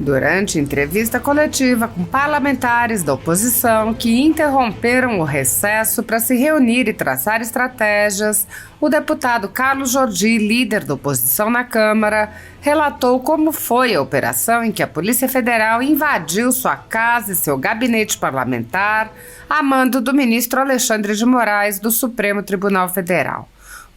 Durante entrevista coletiva com parlamentares da oposição que interromperam o recesso para se reunir e traçar estratégias, o deputado Carlos Jordi, líder da oposição na Câmara, relatou como foi a operação em que a Polícia Federal invadiu sua casa e seu gabinete parlamentar, a mando do ministro Alexandre de Moraes, do Supremo Tribunal Federal.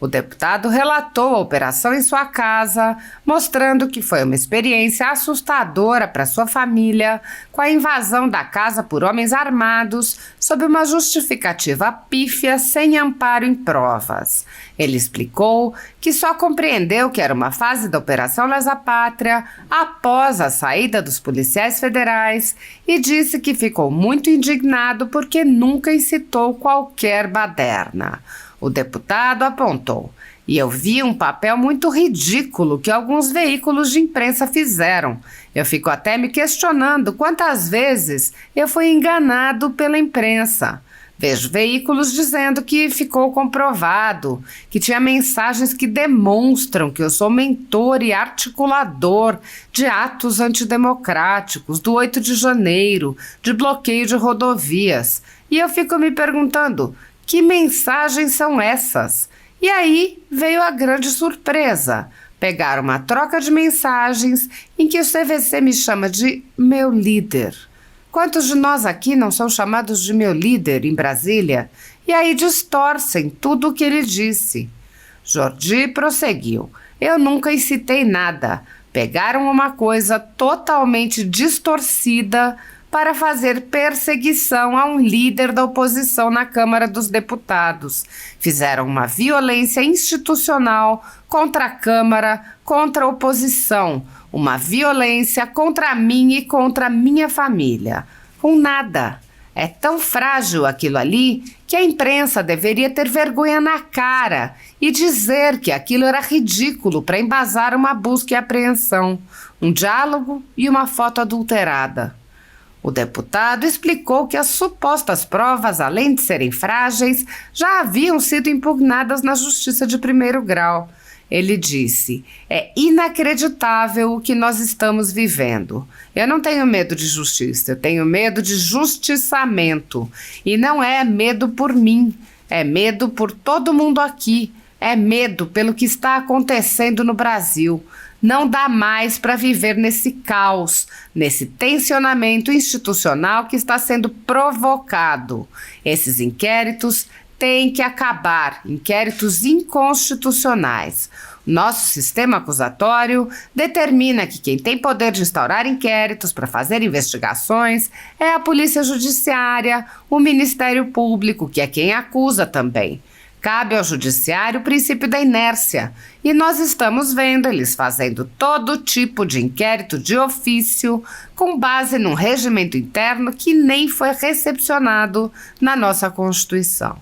O deputado relatou a operação em sua casa, mostrando que foi uma experiência assustadora para sua família, com a invasão da casa por homens armados, sob uma justificativa pífia sem amparo em provas. Ele explicou que só compreendeu que era uma fase da Operação Lesa Pátria após a saída dos policiais federais e disse que ficou muito indignado porque nunca incitou qualquer baderna. O deputado apontou: "E eu vi um papel muito ridículo que alguns veículos de imprensa fizeram. Eu fico até me questionando quantas vezes eu fui enganado pela imprensa. Vejo veículos dizendo que ficou comprovado, que tinha mensagens que demonstram que eu sou mentor e articulador de atos antidemocráticos, do 8 de janeiro, de bloqueio de rodovias. E eu fico me perguntando: que mensagens são essas?" E aí veio a grande surpresa. Pegaram uma troca de mensagens em que o CVC me chama de meu líder. Quantos de nós aqui não são chamados de meu líder em Brasília? E aí distorcem tudo o que ele disse. Jordi prosseguiu: "Eu nunca incitei nada. Pegaram uma coisa totalmente distorcida para fazer perseguição a um líder da oposição na Câmara dos Deputados. Fizeram uma violência institucional contra a Câmara, contra a oposição, uma violência contra mim e contra a minha família. Com nada. É tão frágil aquilo ali que a imprensa deveria ter vergonha na cara e dizer que aquilo era ridículo para embasar uma busca e apreensão, um diálogo e uma foto adulterada." O deputado explicou que as supostas provas, além de serem frágeis, já haviam sido impugnadas na Justiça de primeiro grau. Ele disse: "É inacreditável o que nós estamos vivendo. Eu não tenho medo de justiça, eu tenho medo de justiçamento. E não é medo por mim, é medo por todo mundo aqui. É medo pelo que está acontecendo no Brasil. Não dá mais para viver nesse caos, nesse tensionamento institucional que está sendo provocado. Esses inquéritos têm que acabar, inquéritos inconstitucionais. Nosso sistema acusatório determina que quem tem poder de instaurar inquéritos para fazer investigações é a Polícia Judiciária, o Ministério Público, que é quem acusa também. Cabe ao judiciário o princípio da inércia, e nós estamos vendo eles fazendo todo tipo de inquérito de ofício com base num regimento interno que nem foi recepcionado na nossa Constituição."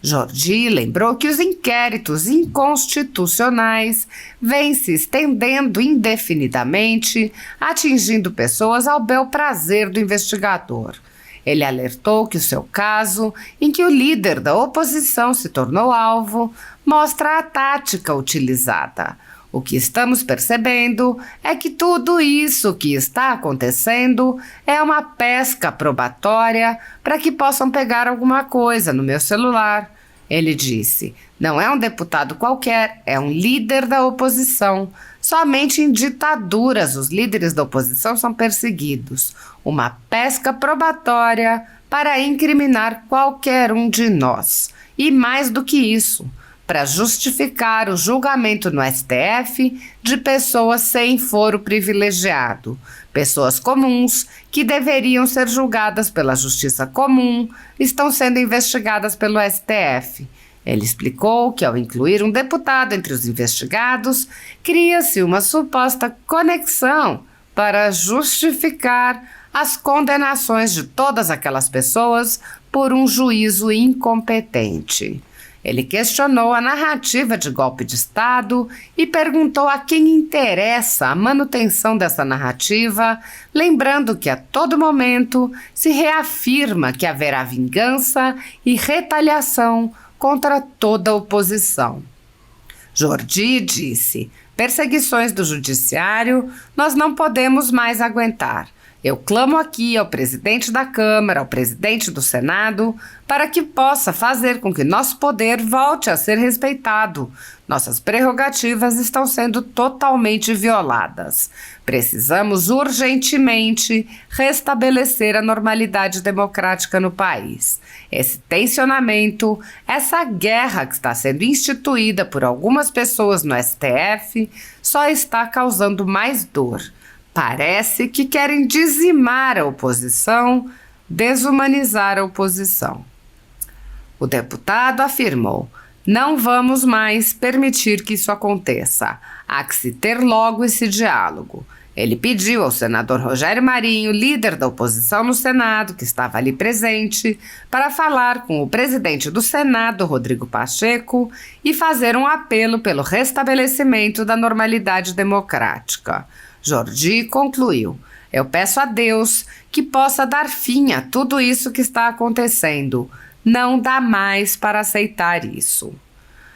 Jordi lembrou que os inquéritos inconstitucionais vêm se estendendo indefinidamente, atingindo pessoas ao bel prazer do investigador. Ele alertou que o seu caso, em que o líder da oposição se tornou alvo, mostra a tática utilizada. O que estamos percebendo é que tudo isso que está acontecendo é uma pesca probatória para que possam pegar alguma coisa no meu celular. Ele disse: "Não é um deputado qualquer, é um líder da oposição. Somente em ditaduras os líderes da oposição são perseguidos. Uma pesca probatória para incriminar qualquer um de nós. E mais do que isso, para justificar o julgamento no STF de pessoas sem foro privilegiado. Pessoas comuns que deveriam ser julgadas pela Justiça Comum estão sendo investigadas pelo STF. Ele explicou que, ao incluir um deputado entre os investigados, cria-se uma suposta conexão para justificar as condenações de todas aquelas pessoas por um juízo incompetente. Ele questionou a narrativa de golpe de Estado e perguntou a quem interessa a manutenção dessa narrativa, lembrando que a todo momento se reafirma que haverá vingança e retaliação contra toda a oposição. Jordi disse: Perseguições do judiciário nós não podemos mais aguentar. Eu clamo aqui ao presidente da Câmara, ao presidente do Senado, para que possa fazer com que nosso poder volte a ser respeitado. Nossas prerrogativas estão sendo totalmente violadas. Precisamos urgentemente restabelecer a normalidade democrática no país. Esse tensionamento, essa guerra que está sendo instituída por algumas pessoas no STF, só está causando mais dor. Parece que querem dizimar a oposição, desumanizar a oposição. O deputado afirmou: não vamos mais permitir que isso aconteça. Há que se ter logo esse diálogo. Ele pediu ao senador Rogério Marinho, líder da oposição no Senado, que estava ali presente, para falar com o presidente do Senado, Rodrigo Pacheco, e fazer um apelo pelo restabelecimento da normalidade democrática. Jordi concluiu: eu peço a Deus que possa dar fim a tudo isso que está acontecendo. Não dá mais para aceitar isso.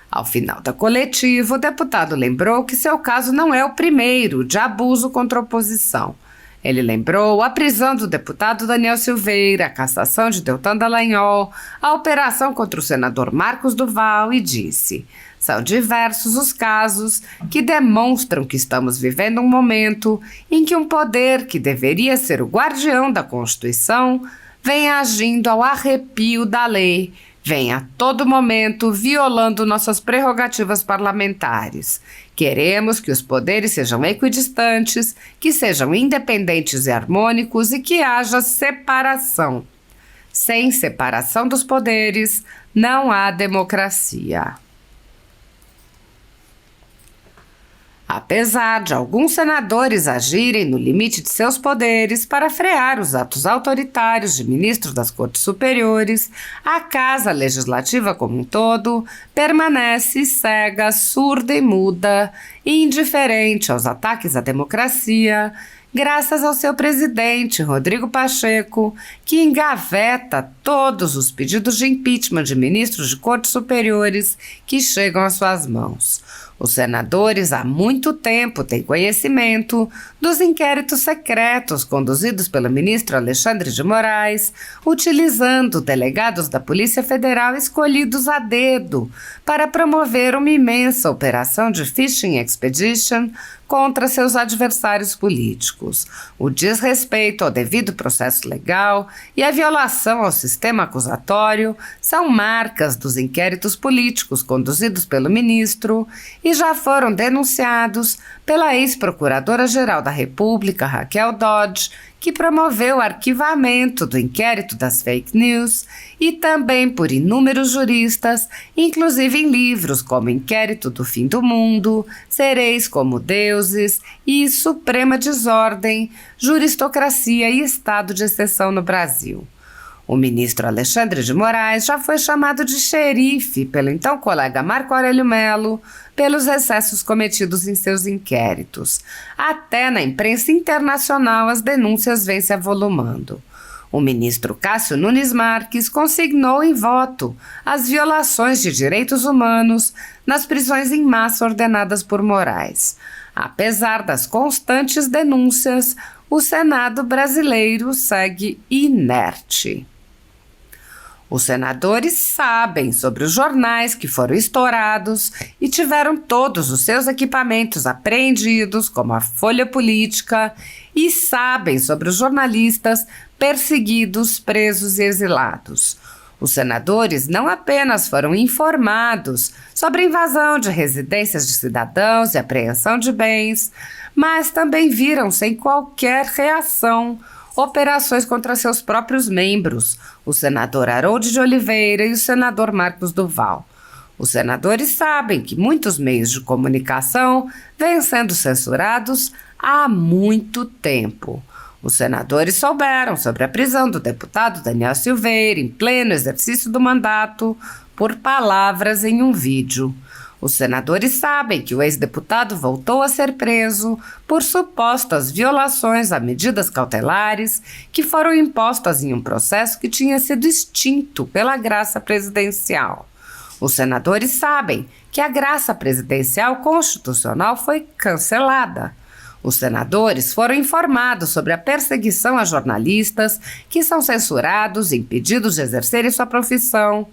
Ao final da coletiva, o deputado lembrou que seu caso não é o primeiro de abuso contra a oposição. Ele lembrou a prisão do deputado Daniel Silveira, a cassação de Deltan Dallagnol, a operação contra o senador Marcos Duval e disse: são diversos os casos que demonstram que estamos vivendo um momento em que um poder que deveria ser o guardião da Constituição vem agindo ao arrepio da lei, vem a todo momento violando nossas prerrogativas parlamentares. Queremos que os poderes sejam equidistantes, que sejam independentes e harmônicos e que haja separação. Sem separação dos poderes, não há democracia. Apesar de alguns senadores agirem no limite de seus poderes para frear os atos autoritários de ministros das Cortes Superiores, a Casa Legislativa como um todo permanece cega, surda e muda, indiferente aos ataques à democracia, graças ao seu presidente, Rodrigo Pacheco, que engaveta todos os pedidos de impeachment de ministros de Cortes Superiores que chegam às suas mãos. Os senadores há muito tempo têm conhecimento dos inquéritos secretos conduzidos pelo ministro Alexandre de Moraes, utilizando delegados da Polícia Federal escolhidos a dedo para promover uma imensa operação de phishing expedition contra seus adversários políticos. O desrespeito ao devido processo legal e a violação ao sistema acusatório são marcas dos inquéritos políticos conduzidos pelo ministro e já foram denunciados pela ex-procuradora-geral da República, Raquel Dodge, que promoveu o arquivamento do inquérito das fake news, e também por inúmeros juristas, inclusive em livros como Inquérito do Fim do Mundo, Sereis como Deuses e Suprema Desordem, Juristocracia e Estado de Exceção no Brasil. O ministro Alexandre de Moraes já foi chamado de xerife pelo então colega Marco Aurélio Mello pelos excessos cometidos em seus inquéritos. Até na imprensa internacional as denúncias vêm se avolumando. O ministro Cássio Nunes Marques consignou em voto as violações de direitos humanos nas prisões em massa ordenadas por Moraes. Apesar das constantes denúncias, o Senado brasileiro segue inerte. Os senadores sabem sobre os jornais que foram estourados e tiveram todos os seus equipamentos apreendidos, como a Folha Política, e sabem sobre os jornalistas perseguidos, presos e exilados. Os senadores não apenas foram informados sobre a invasão de residências de cidadãos e apreensão de bens, mas também viram sem qualquer reação operações contra seus próprios membros, o senador Harold de Oliveira e o senador Marcos Duval. Os senadores sabem que muitos meios de comunicação vêm sendo censurados há muito tempo. Os senadores souberam sobre a prisão do deputado Daniel Silveira em pleno exercício do mandato por palavras em um vídeo. Os senadores sabem que o ex-deputado voltou a ser preso por supostas violações a medidas cautelares que foram impostas em um processo que tinha sido extinto pela graça presidencial. Os senadores sabem que a graça presidencial constitucional foi cancelada. Os senadores foram informados sobre a perseguição a jornalistas que são censurados e impedidos de exercerem sua profissão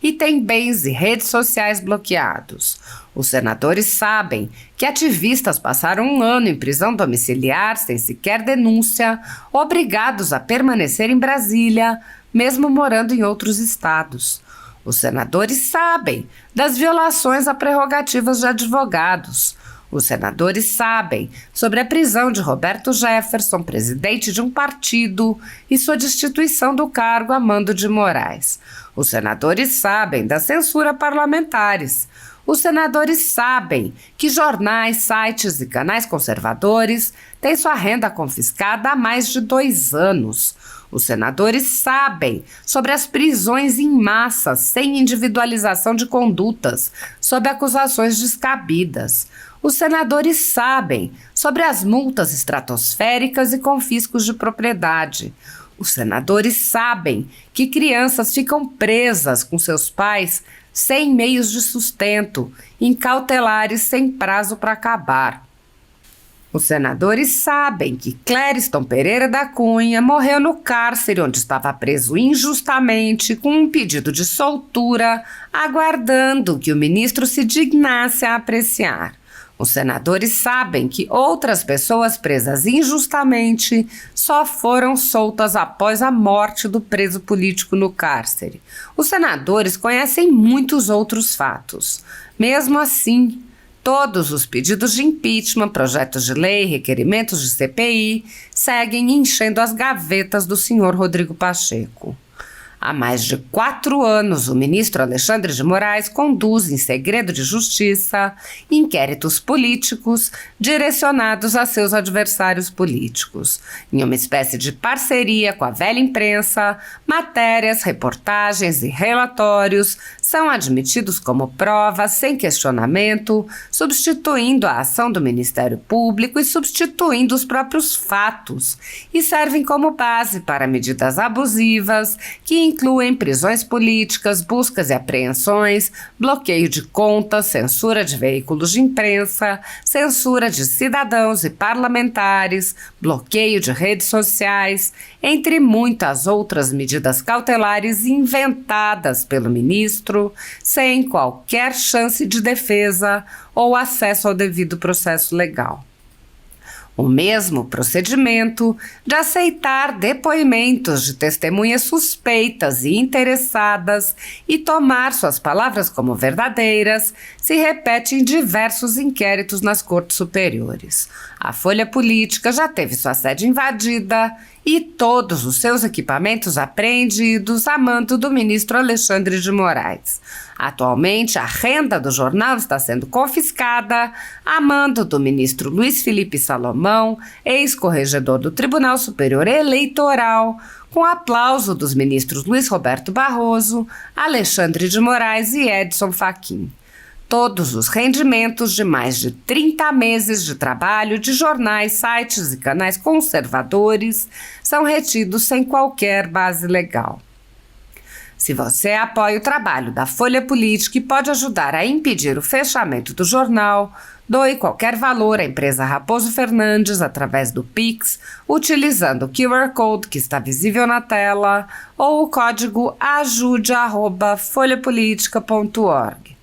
e têm bens e redes sociais bloqueados. Os senadores sabem que ativistas passaram 1 ano em prisão domiciliar sem sequer denúncia, obrigados a permanecer em Brasília, mesmo morando em outros estados. Os senadores sabem das violações a prerrogativas de advogados. Os senadores sabem sobre a prisão de Roberto Jefferson, presidente de um partido, e sua destituição do cargo a mando de Moraes. Os senadores sabem da censura parlamentares. Os senadores sabem que jornais, sites e canais conservadores têm sua renda confiscada há mais de 2 anos. Os senadores sabem sobre as prisões em massa sem individualização de condutas, sob acusações descabidas. Os senadores sabem sobre as multas estratosféricas e confiscos de propriedade. Os senadores sabem que crianças ficam presas com seus pais sem meios de sustento, em cautelares sem prazo para acabar. Os senadores sabem que Clériston Pereira da Cunha morreu no cárcere onde estava preso injustamente com um pedido de soltura, aguardando que o ministro se dignasse a apreciar. Os senadores sabem que outras pessoas presas injustamente só foram soltas após a morte do preso político no cárcere. Os senadores conhecem muitos outros fatos. Mesmo assim, todos os pedidos de impeachment, projetos de lei, requerimentos de CPI seguem enchendo as gavetas do senhor Rodrigo Pacheco. Há mais de 4 anos, o ministro Alexandre de Moraes conduz em segredo de justiça inquéritos políticos direcionados a seus adversários políticos. Em uma espécie de parceria com a velha imprensa, matérias, reportagens e relatórios são admitidos como prova sem questionamento, substituindo a ação do Ministério Público e substituindo os próprios fatos, e servem como base para medidas abusivas que incluem prisões políticas, buscas e apreensões, bloqueio de contas, censura de veículos de imprensa, censura de cidadãos e parlamentares, bloqueio de redes sociais, entre muitas outras medidas cautelares inventadas pelo ministro, sem qualquer chance de defesa ou acesso ao devido processo legal. O mesmo procedimento de aceitar depoimentos de testemunhas suspeitas e interessadas e tomar suas palavras como verdadeiras se repete em diversos inquéritos nas cortes superiores. A Folha Política já teve sua sede invadida e todos os seus equipamentos apreendidos a mando do ministro Alexandre de Moraes. Atualmente, a renda do jornal está sendo confiscada a mando do ministro Luiz Felipe Salomão, ex-corregedor do Tribunal Superior Eleitoral, com aplauso dos ministros Luiz Roberto Barroso, Alexandre de Moraes e Edson Fachin. Todos os rendimentos de mais de 30 meses de trabalho de jornais, sites e canais conservadores são retidos sem qualquer base legal. Se você apoia o trabalho da Folha Política e pode ajudar a impedir o fechamento do jornal, doe qualquer valor à empresa Raposo Fernandes através do Pix, utilizando o QR Code que está visível na tela ou o código ajude@folhapolitica.org.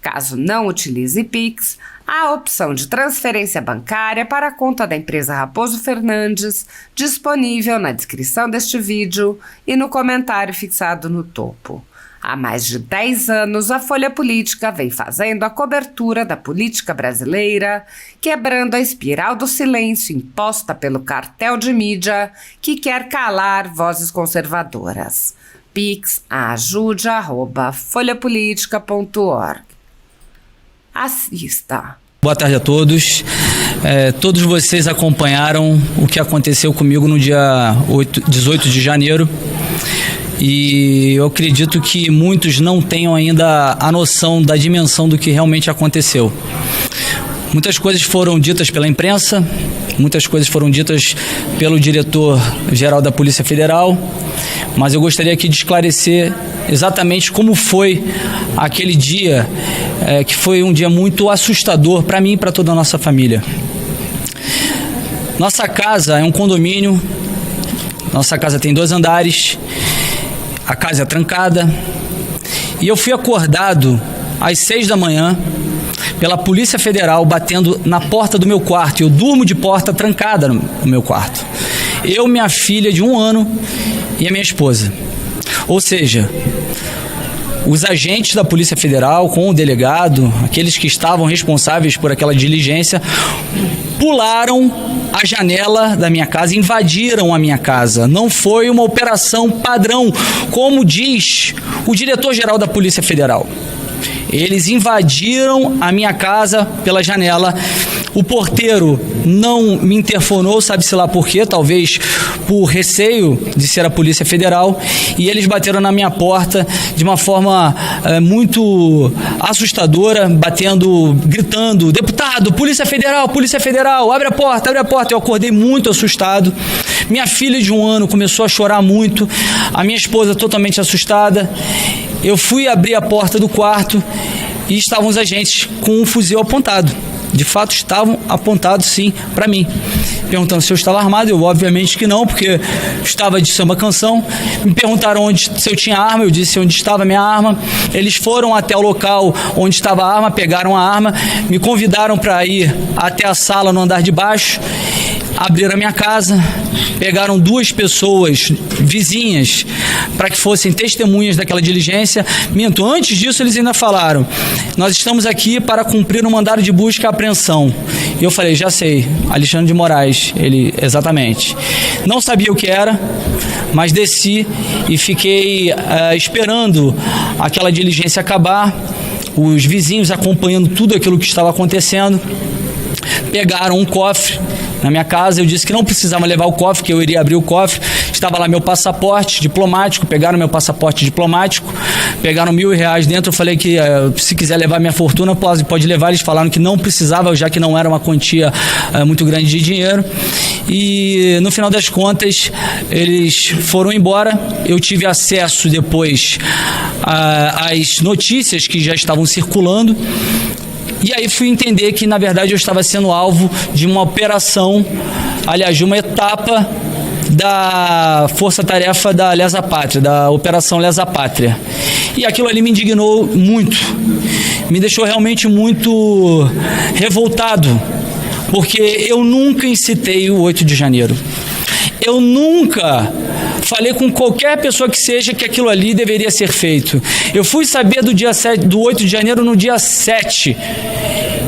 Caso não utilize Pix, há a opção de transferência bancária para a conta da empresa Raposo Fernandes, disponível na descrição deste vídeo e no comentário fixado no topo. Há mais de 10 anos, a Folha Política vem fazendo a cobertura da política brasileira, quebrando a espiral do silêncio imposta pelo cartel de mídia que quer calar vozes conservadoras. Pix ajude@folhapolitica.org. Assista. Boa tarde a todos. Todos vocês acompanharam o que aconteceu comigo no dia 18 de janeiro e eu acredito que muitos não tenham ainda a noção da dimensão do que realmente aconteceu. Muitas coisas foram ditas pela imprensa, Muitas coisas foram ditas pelo diretor-geral da Polícia Federal, mas eu gostaria aqui de esclarecer exatamente como foi aquele dia, que foi um dia muito assustador para mim e para toda a nossa família. Nossa casa é um condomínio, nossa casa tem 2 andares, a casa é trancada, e eu fui acordado às 6 da manhã pela Polícia Federal batendo na porta do meu quarto. Eu durmo de porta trancada no meu quarto. Eu, minha filha de 1 ano e a minha esposa. Ou seja, os agentes da Polícia Federal com o delegado, aqueles que estavam responsáveis por aquela diligência, pularam a janela da minha casa, invadiram a minha casa. Não foi uma operação padrão, como diz o diretor-geral da Polícia Federal. Eles invadiram a minha casa pela janela. O porteiro não me interfonou, sabe-se lá por quê, talvez por receio de ser a Polícia Federal, e eles bateram na minha porta de uma forma muito assustadora, gritando: deputado, Polícia Federal, abre a porta, abre a porta. Eu acordei muito assustado, minha filha de 1 ano começou a chorar muito, a minha esposa totalmente assustada. Eu fui abrir a porta do quarto e estavam os agentes com um fuzil apontado. De fato, estavam apontados, sim, para mim. Perguntando se eu estava armado. Eu, obviamente, que não, porque estava de samba canção. Me perguntaram se eu tinha arma. Eu disse onde estava a minha arma. Eles foram até o local onde estava a arma, pegaram a arma, me convidaram para ir até a sala no andar de baixo. Abriram a minha casa, pegaram 2 pessoas vizinhas para que fossem testemunhas daquela diligência. Antes disso eles ainda falaram: nós estamos aqui para cumprir um mandado de busca e apreensão. E eu falei: já sei, Alexandre de Moraes. Ele: exatamente. Não sabia o que era, mas desci e fiquei esperando aquela diligência acabar, os vizinhos acompanhando tudo aquilo que estava acontecendo. Pegaram um cofre na minha casa. Eu disse que não precisava levar o cofre, que eu iria abrir o cofre. Estava lá meu passaporte diplomático. Pegaram meu passaporte diplomático, pegaram R$1.000 dentro. Eu falei que se quiser levar minha fortuna, pode levar. Eles falaram que não precisava, já que não era uma quantia muito grande de dinheiro. E no final das contas eles foram embora. Eu tive acesso depois às notícias que já estavam circulando. E aí fui entender que, na verdade, eu estava sendo alvo de uma operação, aliás, de uma etapa da Força-Tarefa da Lesa Pátria, da Operação Lesa Pátria. E aquilo ali me indignou muito, me deixou realmente muito revoltado, porque eu nunca incitei o 8 de janeiro. Eu nunca falei com qualquer pessoa que seja que aquilo ali deveria ser feito. Eu fui saber do 8 de janeiro no dia 7.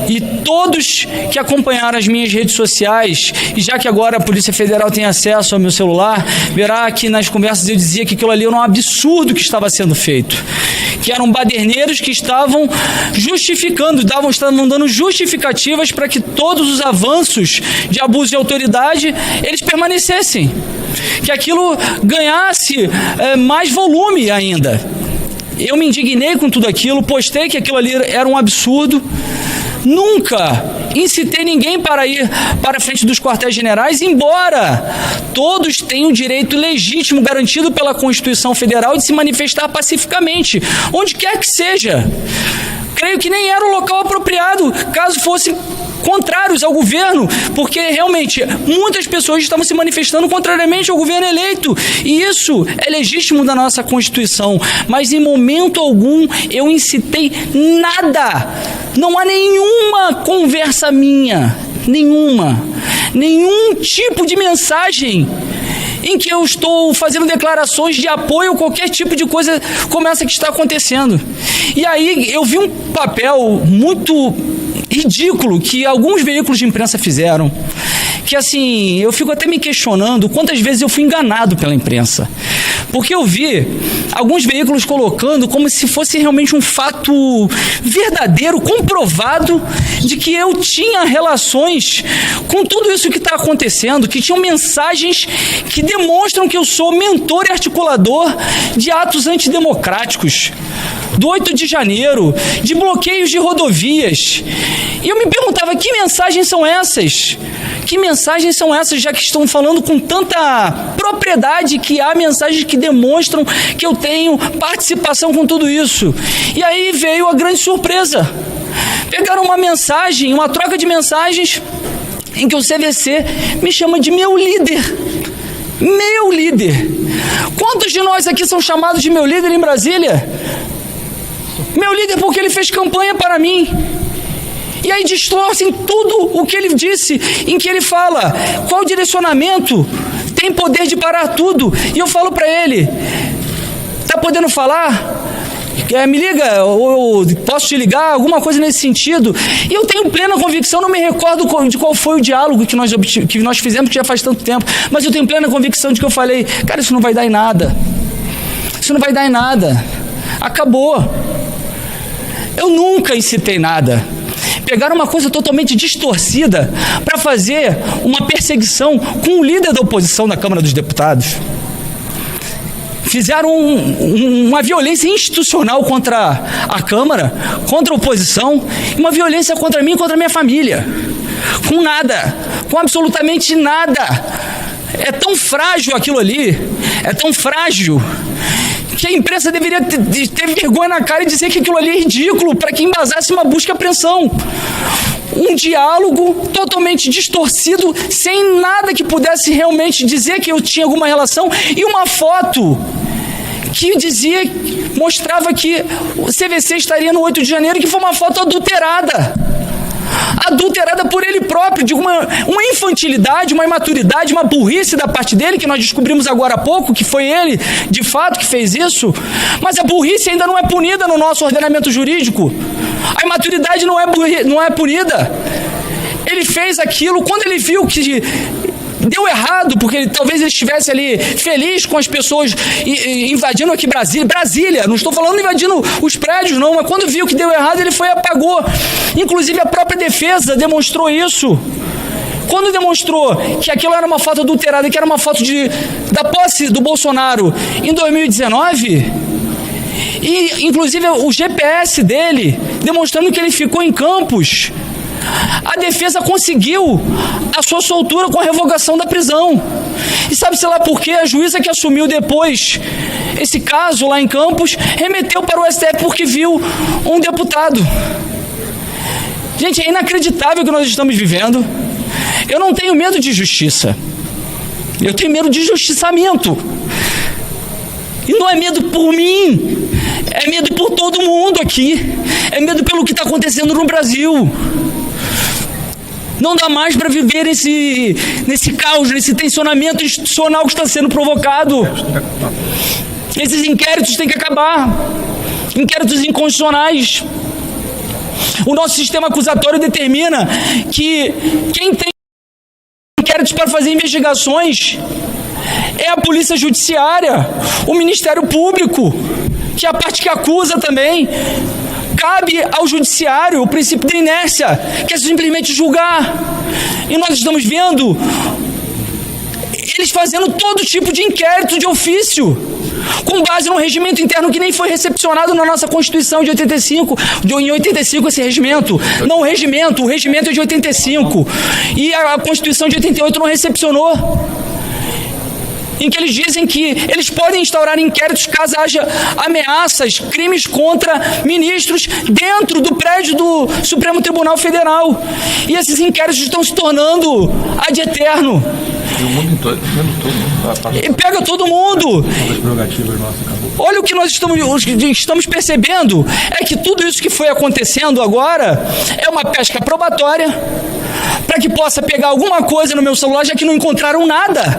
E todos que acompanharam as minhas redes sociais, e já que agora a Polícia Federal tem acesso ao meu celular, verá que nas conversas eu dizia que aquilo ali era um absurdo que estava sendo feito. Que eram baderneiros que estavam justificando, estavam dando justificativas para que todos os avanços de abuso de autoridade, eles permanecessem. Que aquilo ganhasse mais volume ainda. Eu me indignei com tudo aquilo, postei que aquilo ali era um absurdo. Nunca incitei ninguém para ir para a frente dos quartéis generais, embora todos tenham direito legítimo garantido pela Constituição Federal de se manifestar pacificamente, onde quer que seja. Creio que nem era o local apropriado, caso fosse contrários ao governo, porque realmente muitas pessoas estavam se manifestando contrariamente ao governo eleito, e isso é legítimo da nossa Constituição, mas em momento algum eu incitei nada, não há nenhuma conversa minha, nenhum tipo de mensagem em que eu estou fazendo declarações de apoio a qualquer tipo de coisa como essa que está acontecendo. E aí eu vi um papel muito ridículo que alguns veículos de imprensa fizeram, que assim, eu fico até me questionando quantas vezes eu fui enganado pela imprensa, porque eu vi alguns veículos colocando como se fosse realmente um fato verdadeiro, comprovado, de que eu tinha relações com tudo isso que está acontecendo, que tinham mensagens que demonstram que eu sou mentor e articulador de atos antidemocráticos, do 8 de janeiro, de bloqueios de rodovias. E eu me perguntava, que mensagens são essas? Que mensagens são essas, já que estão falando com tanta propriedade que há mensagens que demonstram que eu tenho participação com tudo isso? E aí veio a grande surpresa. Pegaram uma mensagem, uma troca de mensagens, em que o CVC me chama de meu líder. Meu líder. Quantos de nós aqui são chamados de meu líder em Brasília? Meu líder porque ele fez campanha para mim. E aí distorcem tudo o que ele disse, em que ele fala qual direcionamento tem poder de parar tudo. E eu falo para ele, tá podendo falar? Me liga, ou posso te ligar, alguma coisa nesse sentido. E eu tenho plena convicção, não me recordo de qual foi o diálogo que nós fizemos, que já faz tanto tempo, mas eu tenho plena convicção de que eu falei, cara, isso não vai dar em nada. Isso não vai dar em nada. Acabou. Eu nunca incitei nada. Pegaram uma coisa totalmente distorcida para fazer uma perseguição com o líder da oposição na Câmara dos Deputados. Fizeram uma violência institucional contra a Câmara, contra a oposição, e uma violência contra mim e contra a minha família. Com nada, com absolutamente nada. É tão frágil aquilo ali, é tão frágil, que a imprensa deveria ter vergonha na cara e dizer que aquilo ali é ridículo para que embasasse uma busca e apreensão. Um diálogo totalmente distorcido, sem nada que pudesse realmente dizer que eu tinha alguma relação, e uma foto que mostrava que o CVC estaria no 8 de janeiro, que foi uma foto adulterada por ele próprio, de uma infantilidade, uma imaturidade, uma burrice da parte dele, que nós descobrimos agora há pouco, que foi ele, de fato, que fez isso. Mas a burrice ainda não é punida no nosso ordenamento jurídico. A imaturidade não é punida. Ele fez aquilo quando ele viu que deu errado, porque talvez ele estivesse ali feliz com as pessoas invadindo aqui Brasília, não estou falando invadindo os prédios não, mas quando viu que deu errado, ele foi e apagou. Inclusive a própria defesa demonstrou isso. Quando demonstrou que aquilo era uma foto adulterada, que era uma foto da posse do Bolsonaro em 2019, e inclusive o GPS dele, demonstrando que ele ficou em Campos, a defesa conseguiu a sua soltura com a revogação da prisão. E sabe-se lá por quê? A juíza que assumiu depois esse caso lá em Campos remeteu para o STF porque viu um deputado. Gente, é inacreditável o que nós estamos vivendo. Eu não tenho medo de justiça. Eu tenho medo de justiçamento. E não é medo por mim, é medo por todo mundo aqui. É medo pelo que está acontecendo no Brasil. Não dá mais para viver nesse caos, nesse tensionamento institucional que está sendo provocado. Esses inquéritos têm que acabar. Inquéritos inconstitucionais. O nosso sistema acusatório determina que quem tem inquéritos para fazer investigações é a Polícia Judiciária, o Ministério Público, que é a parte que acusa também. Cabe ao judiciário o princípio da inércia, que é simplesmente julgar. E nós estamos vendo eles fazendo todo tipo de inquérito de ofício, com base num regimento interno que nem foi recepcionado na nossa Constituição de 85, em 85 esse regimento. Não o regimento é de 85. E a Constituição de 88 não recepcionou. Em que eles dizem que eles podem instaurar inquéritos caso haja ameaças, crimes contra ministros dentro do prédio do Supremo Tribunal Federal. E esses inquéritos estão se tornando ad eterno. E o mundo todo, e pega todo mundo. Olha o que nós estamos percebendo, é que tudo isso que foi acontecendo agora é uma pesca probatória, para que possa pegar alguma coisa no meu celular, já que não encontraram nada,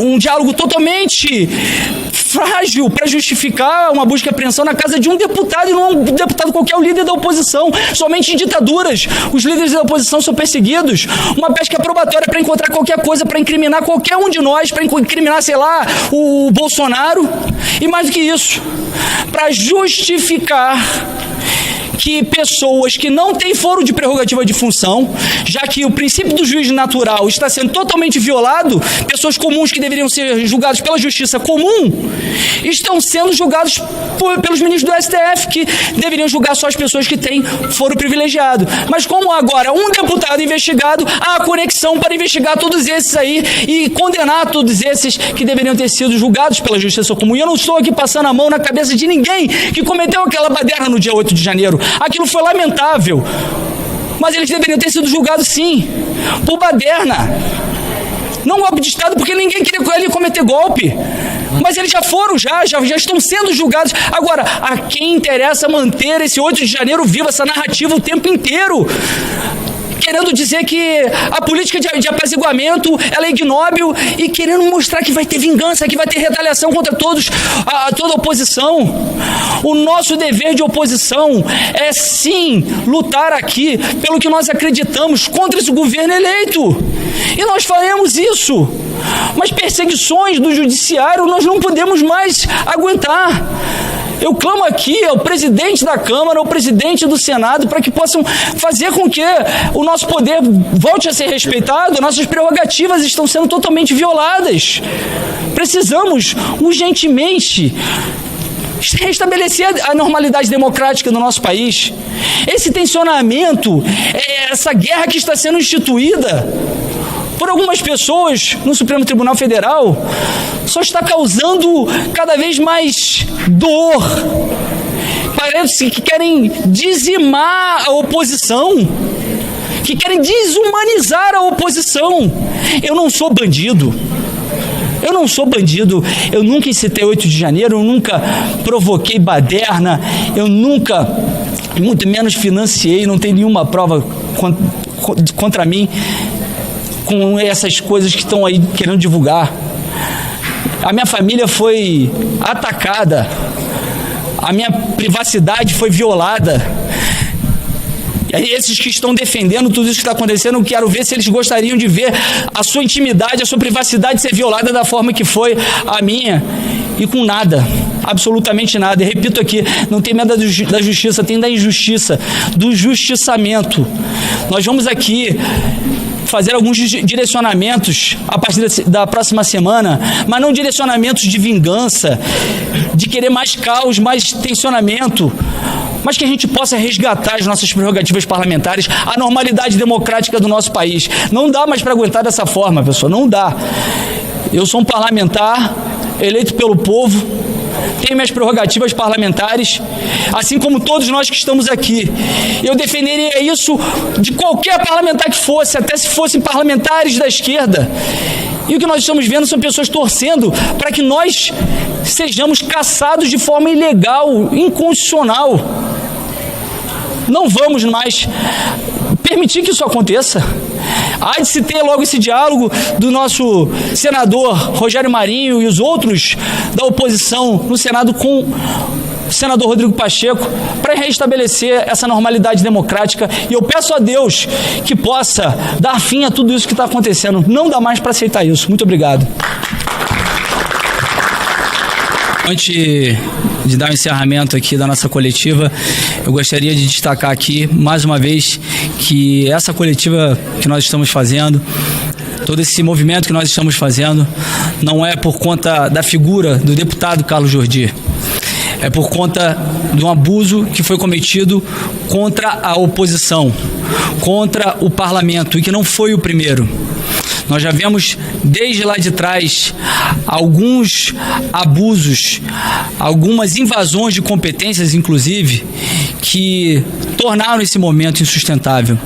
um diálogo totalmente frágil para justificar uma busca e apreensão na casa de um deputado, e não um deputado qualquer, o líder da oposição. Somente em ditaduras os líderes da oposição são perseguidos. Uma pesca probatória para encontrar qualquer coisa, para incriminar qualquer um de nós, para incriminar, sei lá, o Bolsonaro, e mais do que isso, para justificar que pessoas que não têm foro de prerrogativa de função, já que o princípio do juiz natural está sendo totalmente violado, pessoas comuns que deveriam ser julgadas pela justiça comum, estão sendo julgados pelos ministros do STF, que deveriam julgar só as pessoas que têm foro privilegiado. Mas como agora um deputado investigado, há a conexão para investigar todos esses aí e condenar todos esses que deveriam ter sido julgados pela justiça comum. E eu não estou aqui passando a mão na cabeça de ninguém que cometeu aquela baderna no dia 8 de janeiro. Aquilo foi lamentável. Mas eles deveriam ter sido julgados, sim, por baderna. Não golpe de Estado, porque ninguém queria cometer golpe. Mas eles já foram, já estão sendo julgados. Agora, a quem interessa manter esse 8 de janeiro vivo, essa narrativa o tempo inteiro? Querendo dizer que a política de apaziguamento ela é ignóbil e querendo mostrar que vai ter vingança, que vai ter retaliação contra toda a oposição. O nosso dever de oposição é sim lutar aqui pelo que nós acreditamos contra esse governo eleito. E nós faremos isso. Mas perseguições do judiciário nós não podemos mais aguentar. Eu clamo aqui ao presidente da Câmara, ao presidente do Senado, para que possam fazer com que o nosso poder volte a ser respeitado. Nossas prerrogativas estão sendo totalmente violadas. Precisamos urgentemente restabelecer a normalidade democrática no nosso país. Esse tensionamento, essa guerra que está sendo instituída por algumas pessoas no Supremo Tribunal Federal, só está causando cada vez mais dor. Parece que querem dizimar a oposição, que querem desumanizar a oposição. Eu não sou bandido. Eu nunca incitei 8 de janeiro, eu nunca provoquei baderna, eu nunca, muito menos financiei, não tem nenhuma prova contra mim com essas coisas que estão aí querendo divulgar. A minha família foi atacada, a minha privacidade foi violada. E aí esses que estão defendendo tudo isso que está acontecendo, eu quero ver se eles gostariam de ver a sua intimidade, a sua privacidade ser violada da forma que foi a minha, e com nada, absolutamente nada. E repito aqui, não tem medo da justiça, tem da injustiça, do justiçamento. Nós vamos aqui fazer alguns direcionamentos a partir da próxima semana, mas não direcionamentos de vingança, de querer mais caos, mais tensionamento, mas que a gente possa resgatar as nossas prerrogativas parlamentares, a normalidade democrática do nosso país. Não dá mais para aguentar dessa forma, pessoal, não dá. Eu sou um parlamentar eleito pelo povo, tenho minhas prerrogativas parlamentares, assim como todos nós que estamos aqui. Eu defenderia isso de qualquer parlamentar que fosse, até se fossem parlamentares da esquerda. E o que nós estamos vendo são pessoas torcendo para que nós sejamos caçados de forma ilegal, inconstitucional. Não vamos mais permitir que isso aconteça. Há de se ter logo esse diálogo do nosso senador Rogério Marinho e os outros da oposição no Senado com o senador Rodrigo Pacheco para restabelecer essa normalidade democrática. E eu peço a Deus que possa dar fim a tudo isso que está acontecendo. Não dá mais para aceitar isso. Muito obrigado. Antes de dar o encerramento aqui da nossa coletiva, eu gostaria de destacar aqui, mais uma vez, que essa coletiva que nós estamos fazendo, todo esse movimento que nós estamos fazendo, não é por conta da figura do deputado Carlos Jordi, é por conta de um abuso que foi cometido contra a oposição, contra o parlamento, e que não foi o primeiro. Nós já vemos desde lá de trás alguns abusos, algumas invasões de competências, inclusive, que tornaram esse momento insustentável.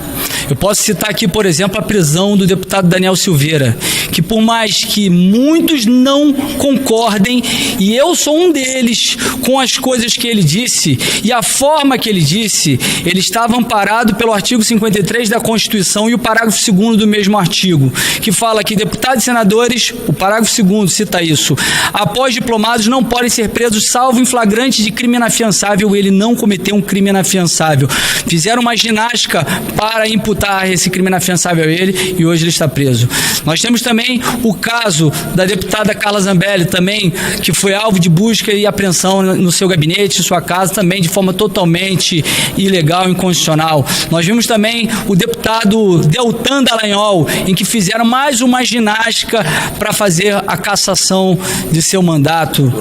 Eu posso citar aqui, por exemplo, a prisão do deputado Daniel Silveira, que por mais que muitos não concordem, e eu sou um deles, com as coisas que ele disse e a forma que ele disse, ele estava amparado pelo artigo 53 da Constituição e o parágrafo 2º do mesmo artigo, que fala que deputados e senadores, o parágrafo 2º cita isso, após diplomados não podem ser presos salvo em flagrante de crime inafiançável. Ele não cometeu um crime inafiançável. Fizeram uma ginástica para imputar imputar esse crime inafiançável a ele e hoje ele está preso. Nós temos também o caso da deputada Carla Zambelli, também, que foi alvo de busca e apreensão no seu gabinete, em sua casa, também de forma totalmente ilegal e inconstitucional. Nós vimos também o deputado Deltan Dallagnol, em que fizeram mais uma ginástica para fazer a cassação de seu mandato.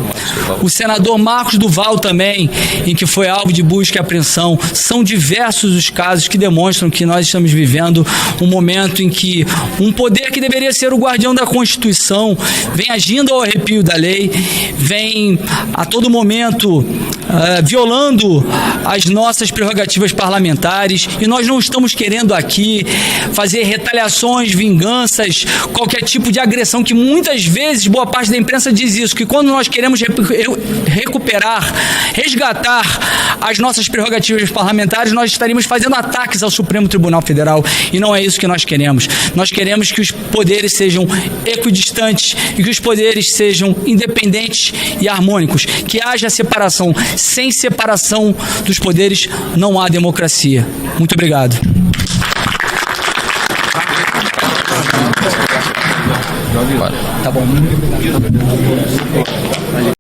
O senador Marcos Duval também, em que foi alvo de busca e apreensão. São diversos os casos que demonstram que nós estamos vivendo um momento em que um poder que deveria ser o guardião da Constituição vem agindo ao arrepio da lei, vem a todo momento violando as nossas prerrogativas parlamentares, e nós não estamos querendo aqui fazer retaliações, vinganças, qualquer tipo de agressão, que muitas vezes boa parte da imprensa diz isso, que quando nós queremos recuperar, resgatar as nossas prerrogativas parlamentares, nós estaríamos fazendo ataques ao Supremo Tribunal Federal, e não é isso que nós queremos. Nós queremos que os poderes sejam equidistantes e que os poderes sejam independentes e harmônicos, que haja separação. Sem separação dos poderes não há democracia. Muito obrigado. Tá bom.